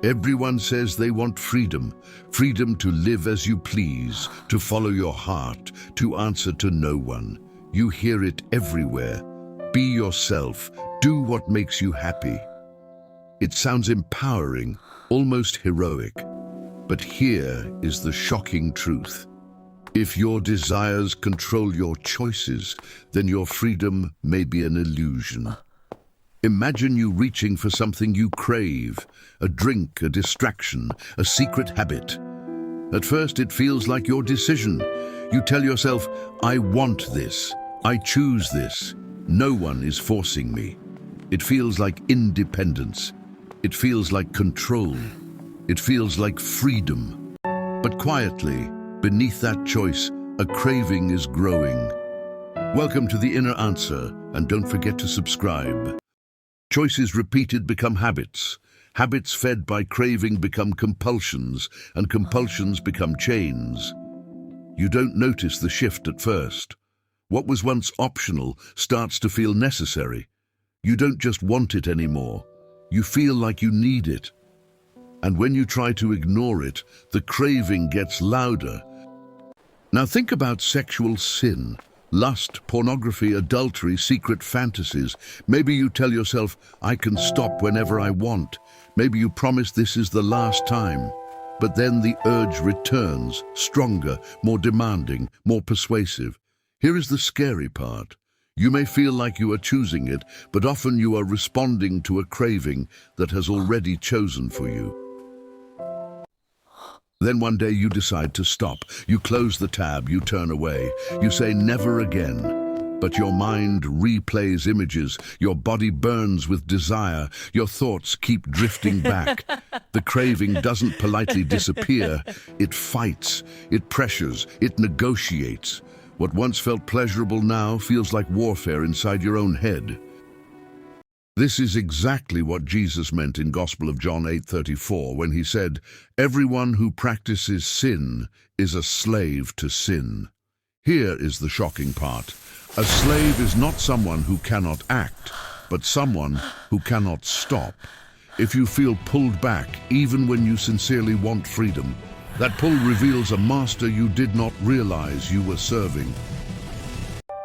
Everyone says they want freedom. Freedom to live as you please, to follow your heart, to answer to no one. You hear it everywhere. Be yourself. Do what makes you happy. It sounds empowering, almost heroic. But here is the shocking truth. If your desires control your choices, then your freedom may be an illusion. Imagine you reaching for something you crave, a drink, a distraction, a secret habit. At first it feels like your decision. You tell yourself, I want this, I choose this. No one is forcing me. It feels like independence. It feels like control. It feels like freedom. But quietly, beneath that choice, a craving is growing. Welcome to The Inner Answer, and don't forget to subscribe. Choices repeated become habits. Habits fed by craving become compulsions, and compulsions become chains. You don't notice the shift at first. What was once optional starts to feel necessary. You don't just want it anymore. You feel like you need it. And when you try to ignore it, the craving gets louder. Now think about sexual sin. Lust, pornography, adultery, secret fantasies. Maybe you tell yourself, I can stop whenever I want. Maybe you promise this is the last time. But then the urge returns, stronger, more demanding, more persuasive. Here is the scary part. You may feel like you are choosing it, but often you are responding to a craving that has already chosen for you. Then one day you decide to stop. You close the tab, you turn away. You say never again. But your mind replays images. Your body burns with desire. Your thoughts keep drifting back. The craving doesn't politely disappear. It fights, it pressures, it negotiates. What once felt pleasurable now feels like warfare inside your own head. This is exactly what Jesus meant in Gospel of John 8:34 when he said, everyone who practices sin is a slave to sin. Here is the shocking part. A slave is not someone who cannot act, but someone who cannot stop. If you feel pulled back, even when you sincerely want freedom, that pull reveals a master you did not realize you were serving.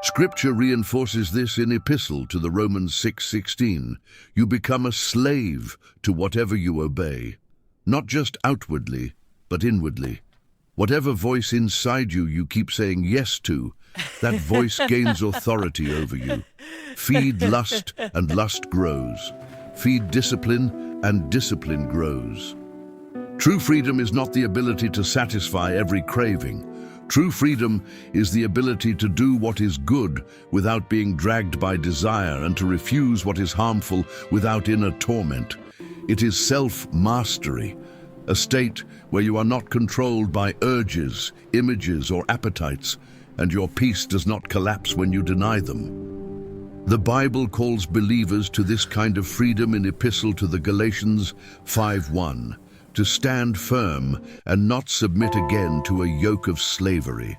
Scripture reinforces this in Epistle to the Romans 6:16. You become a slave to whatever you obey, not just outwardly, but inwardly. Whatever voice inside you keep saying yes to, that voice gains authority over you. Feed lust, and lust grows. Feed discipline, and discipline grows. True freedom is not the ability to satisfy every craving. True freedom is the ability to do what is good without being dragged by desire and to refuse what is harmful without inner torment. It is self-mastery, a state where you are not controlled by urges, images, or appetites, and your peace does not collapse when you deny them. The Bible calls believers to this kind of freedom in Epistle to the Galatians 5:1. To stand firm and not submit again to a yoke of slavery.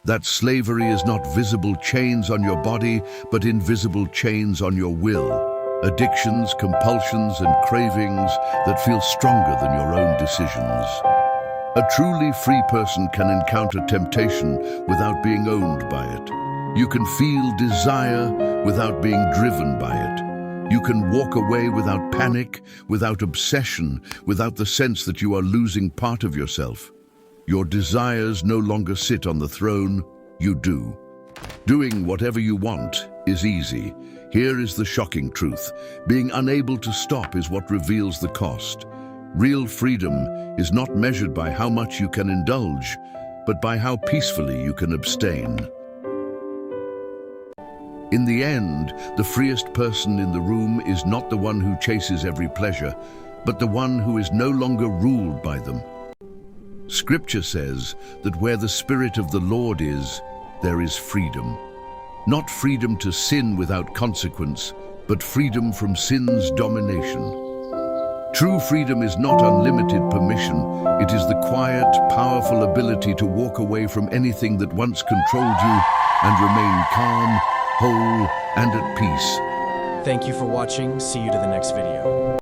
That slavery is not visible chains on your body, but invisible chains on your will. Addictions, compulsions, and cravings that feel stronger than your own decisions. A truly free person can encounter temptation without being owned by it. You can feel desire without being driven by it. You can walk away without panic, without obsession, without the sense that you are losing part of yourself. Your desires no longer sit on the throne, you do. Doing whatever you want is easy. Here is the shocking truth. Being unable to stop is what reveals the cost. Real freedom is not measured by how much you can indulge, but by how peacefully you can abstain. In the end, the freest person in the room is not the one who chases every pleasure, but the one who is no longer ruled by them. Scripture says that where the Spirit of the Lord is, there is freedom. Not freedom to sin without consequence, but freedom from sin's domination. True freedom is not unlimited permission. It is the quiet, powerful ability to walk away from anything that once controlled you and remain calm, whole, and at peace. Thank you for watching. See you to the next video.